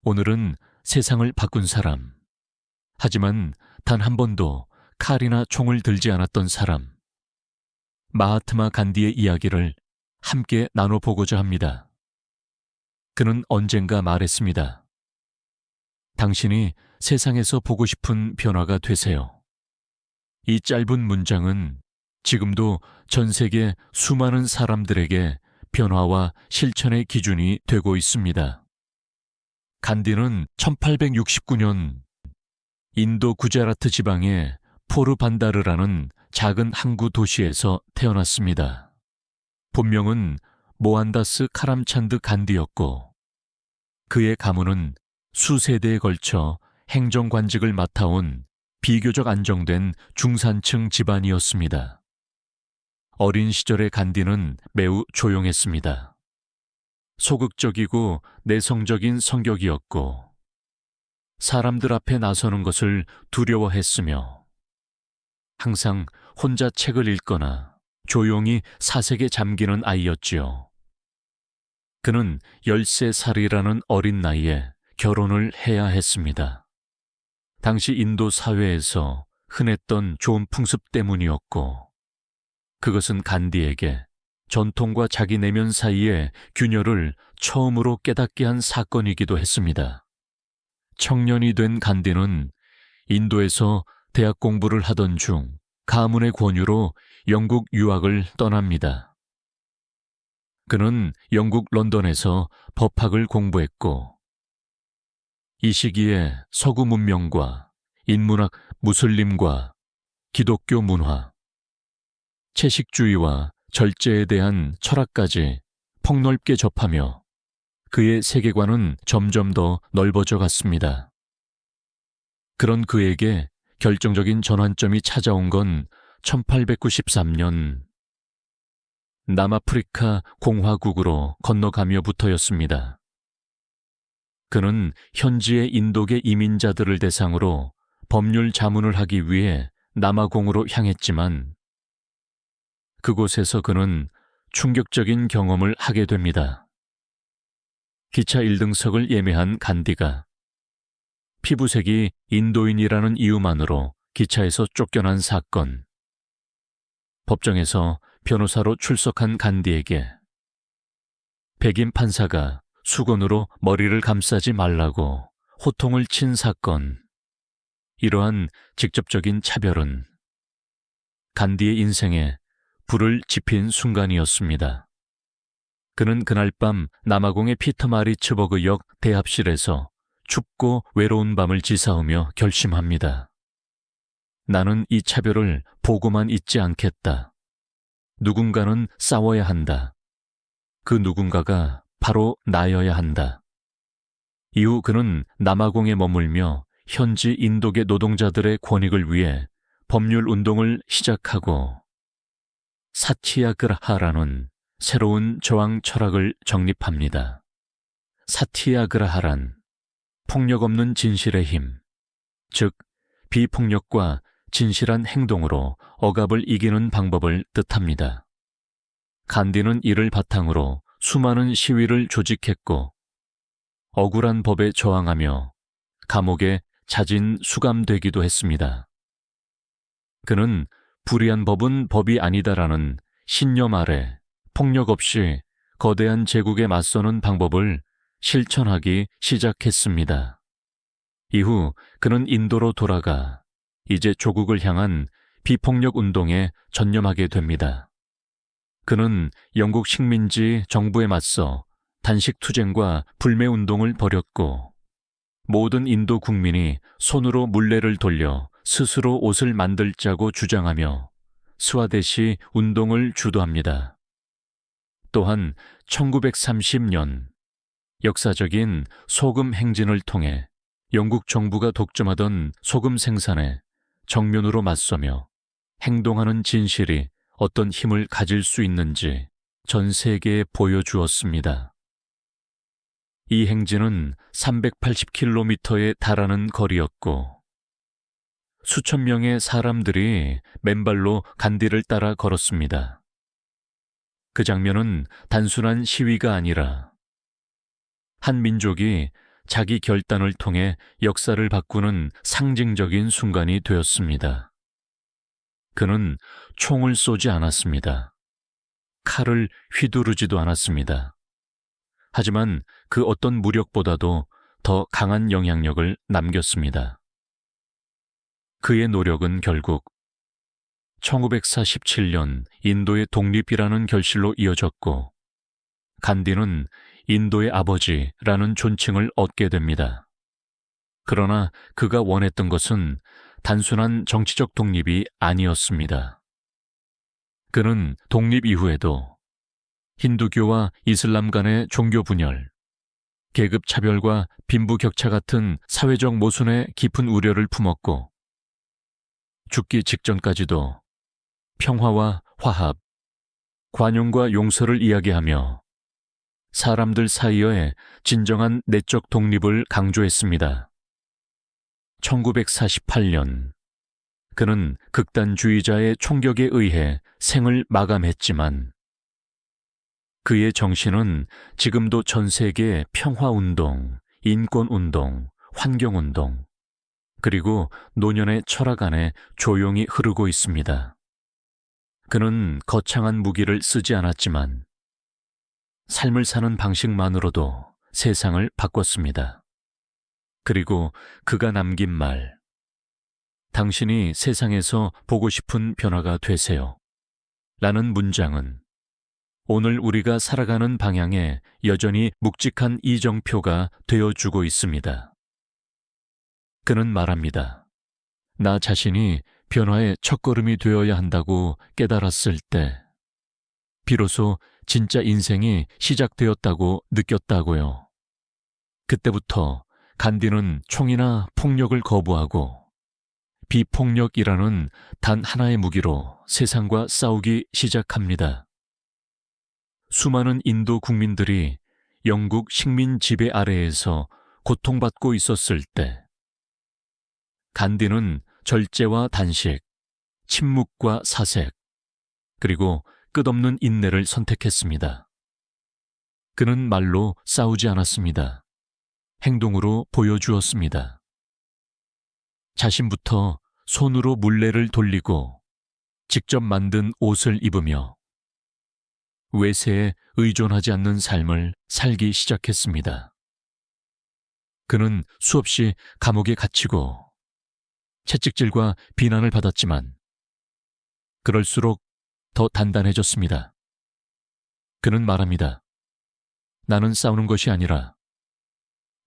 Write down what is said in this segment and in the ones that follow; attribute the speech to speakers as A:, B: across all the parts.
A: 오늘은 세상을 바꾼 사람, 하지만 단 한 번도 칼이나 총을 들지 않았던 사람, 마하트마 간디의 이야기를 함께 나눠보고자 합니다. 그는 언젠가 말했습니다. 당신이 세상에서 보고 싶은 변화가 되세요. 이 짧은 문장은 지금도 전 세계 수많은 사람들에게 변화와 실천의 기준이 되고 있습니다. 간디는 1869년 인도 구자라트 지방의 포르반다르라는 작은 항구 도시에서 태어났습니다. 본명은 모한다스 카람찬드 간디였고 그의 가문은 수세대에 걸쳐 행정관직을 맡아온 비교적 안정된 중산층 집안이었습니다. 어린 시절의 간디는 매우 조용했습니다. 소극적이고 내성적인 성격이었고 사람들 앞에 나서는 것을 두려워했으며 항상 혼자 책을 읽거나 조용히 사색에 잠기는 아이였지요. 그는 13살이라는 어린 나이에 결혼을 해야 했습니다. 당시 인도 사회에서 흔했던 좋은 풍습 때문이었고 그것은 간디에게 전통과 자기 내면 사이의 균열을 처음으로 깨닫게 한 사건이기도 했습니다. 청년이 된 간디는 인도에서 대학 공부를 하던 중 가문의 권유로 영국 유학을 떠납니다. 그는 영국 런던에서 법학을 공부했고 이 시기에 서구 문명과 인문학, 무슬림과 기독교 문화, 채식주의와 절제에 대한 철학까지 폭넓게 접하며 그의 세계관은 점점 더 넓어져 갔습니다. 그런 그에게 결정적인 전환점이 찾아온 건 1893년 남아프리카 공화국으로 건너가며부터였습니다. 그는 현지의 인도계 이민자들을 대상으로 법률 자문을 하기 위해 남아공으로 향했지만 그곳에서 그는 충격적인 경험을 하게 됩니다. 기차 1등석을 예매한 간디가 피부색이 인도인이라는 이유만으로 기차에서 쫓겨난 사건, 법정에서 변호사로 출석한 간디에게 백인 판사가 수건으로 머리를 감싸지 말라고 호통을 친 사건, 이러한 직접적인 차별은 간디의 인생에 불을 지핀 순간이었습니다. 그는 그날 밤 남아공의 피터마리츠버그역 대합실에서 춥고 외로운 밤을 지새우며 결심합니다. 나는 이 차별을 보고만 있지 않겠다. 누군가는 싸워야 한다. 그 누군가가 바로 나여야 한다. 이후 그는 남아공에 머물며 현지 인도계 노동자들의 권익을 위해 법률 운동을 시작하고 사티야그라하라는 새로운 저항 철학을 정립합니다. 사티야그라하란 폭력 없는 진실의 힘, 즉 비폭력과 진실한 행동으로 억압을 이기는 방법을 뜻합니다. 간디는 이를 바탕으로 수많은 시위를 조직했고 억울한 법에 저항하며 감옥에 자진 수감되기도 했습니다. 그는 불의한 법은 법이 아니다라는 신념 아래 폭력 없이 거대한 제국에 맞서는 방법을 실천하기 시작했습니다. 이후 그는 인도로 돌아가 이제 조국을 향한 비폭력 운동에 전념하게 됩니다. 그는 영국 식민지 정부에 맞서 단식투쟁과 불매운동을 벌였고 모든 인도 국민이 손으로 물레를 돌려 스스로 옷을 만들자고 주장하며 스와데시 운동을 주도합니다. 또한 1930년 역사적인 소금 행진을 통해 영국 정부가 독점하던 소금 생산에 정면으로 맞서며 행동하는 진실이 어떤 힘을 가질 수 있는지 전 세계에 보여주었습니다. 이 행진은 380km에 달하는 거리였고 수천 명의 사람들이 맨발로 간디를 따라 걸었습니다. 그 장면은 단순한 시위가 아니라 한 민족이 자기 결단을 통해 역사를 바꾸는 상징적인 순간이 되었습니다. 그는 총을 쏘지 않았습니다. 칼을 휘두르지도 않았습니다. 하지만 그 어떤 무력보다도 더 강한 영향력을 남겼습니다. 그의 노력은 결국 1947년 인도의 독립이라는 결실로 이어졌고, 간디는 인도의 아버지라는 존칭을 얻게 됩니다. 그러나 그가 원했던 것은 단순한 정치적 독립이 아니었습니다. 그는 독립 이후에도 힌두교와 이슬람 간의 종교 분열, 계급 차별과 빈부격차 같은 사회적 모순에 깊은 우려를 품었고, 죽기 직전까지도 평화와 화합, 관용과 용서를 이야기하며 사람들 사이의 진정한 내적 독립을 강조했습니다. 1948년, 그는 극단주의자의 총격에 의해 생을 마감했지만 그의 정신은 지금도 전 세계 평화운동, 인권운동, 환경운동, 그리고 노년의 철학 안에 조용히 흐르고 있습니다. 그는 거창한 무기를 쓰지 않았지만 삶을 사는 방식만으로도 세상을 바꿨습니다. 그리고 그가 남긴 말, 당신이 세상에서 보고 싶은 변화가 되세요 라는 문장은 오늘 우리가 살아가는 방향에 여전히 묵직한 이정표가 되어주고 있습니다. 그는 말합니다. 나 자신이 변화의 첫걸음이 되어야 한다고 깨달았을 때 비로소 진짜 인생이 시작되었다고 느꼈다고요. 그때부터 간디는 총이나 폭력을 거부하고 비폭력이라는 단 하나의 무기로 세상과 싸우기 시작합니다. 수많은 인도 국민들이 영국 식민 지배 아래에서 고통받고 있었을 때 간디는 절제와 단식, 침묵과 사색, 그리고 끝없는 인내를 선택했습니다. 그는 말로 싸우지 않았습니다. 행동으로 보여주었습니다. 자신부터 손으로 물레를 돌리고 직접 만든 옷을 입으며 외세에 의존하지 않는 삶을 살기 시작했습니다. 그는 수없이 감옥에 갇히고 채찍질과 비난을 받았지만 그럴수록 더 단단해졌습니다. 그는 말합니다. 나는 싸우는 것이 아니라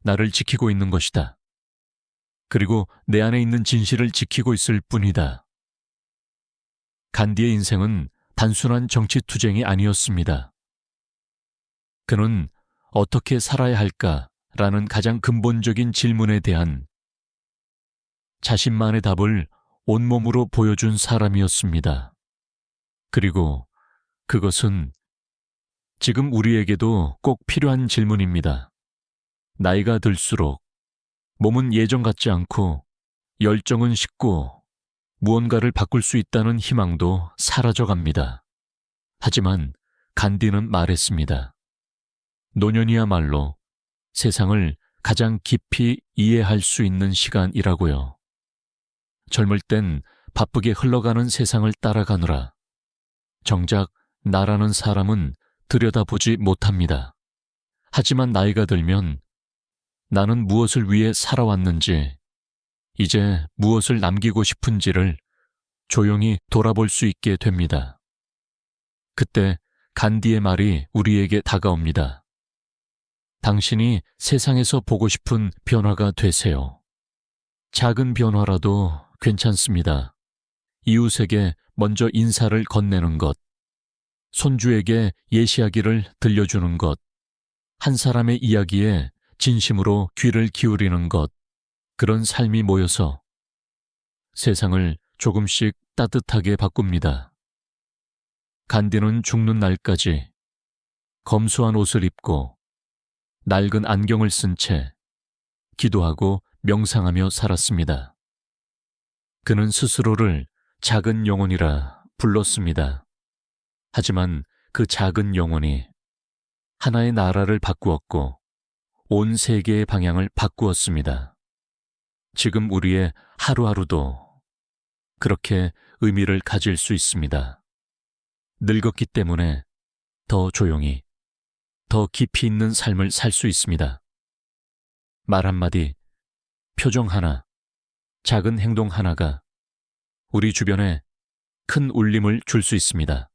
A: 나를 지키고 있는 것이다. 그리고 내 안에 있는 진실을 지키고 있을 뿐이다. 간디의 인생은 단순한 정치투쟁이 아니었습니다. 그는 어떻게 살아야 할까라는 가장 근본적인 질문에 대한 자신만의 답을 온몸으로 보여준 사람이었습니다. 그리고 그것은 지금 우리에게도 꼭 필요한 질문입니다. 나이가 들수록 몸은 예전 같지 않고 열정은 식고 무언가를 바꿀 수 있다는 희망도 사라져갑니다. 하지만 간디는 말했습니다. 노년이야말로 세상을 가장 깊이 이해할 수 있는 시간이라고요. 젊을 땐 바쁘게 흘러가는 세상을 따라가느라 정작 나라는 사람은 들여다보지 못합니다. 하지만 나이가 들면 나는 무엇을 위해 살아왔는지, 이제 무엇을 남기고 싶은지를 조용히 돌아볼 수 있게 됩니다. 그때 간디의 말이 우리에게 다가옵니다. 당신이 세상에서 보고 싶은 변화가 되세요. 작은 변화라도 괜찮습니다. 이웃에게 먼저 인사를 건네는 것, 손주에게 예시하기를 들려주는 것, 한 사람의 이야기에 진심으로 귀를 기울이는 것, 그런 삶이 모여서 세상을 조금씩 따뜻하게 바꿉니다. 간디는 죽는 날까지 검소한 옷을 입고 낡은 안경을 쓴 채 기도하고 명상하며 살았습니다. 그는 스스로를 작은 영혼이라 불렀습니다. 하지만 그 작은 영혼이 하나의 나라를 바꾸었고 온 세계의 방향을 바꾸었습니다. 지금 우리의 하루하루도 그렇게 의미를 가질 수 있습니다. 늙었기 때문에 더 조용히, 더 깊이 있는 삶을 살 수 있습니다. 말 한마디, 표정 하나, 작은 행동 하나가 우리 주변에 큰 울림을 줄 수 있습니다.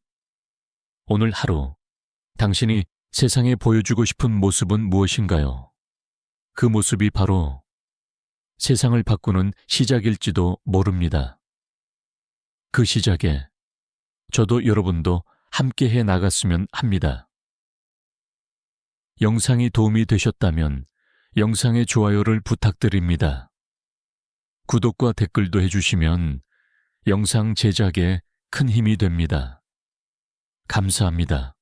A: 오늘 하루 당신이 세상에 보여주고 싶은 모습은 무엇인가요? 그 모습이 바로 세상을 바꾸는 시작일지도 모릅니다. 그 시작에 저도 여러분도 함께해 나갔으면 합니다. 영상이 도움이 되셨다면 영상의 좋아요를 부탁드립니다. 구독과 댓글도 해주시면 영상 제작에 큰 힘이 됩니다. 감사합니다.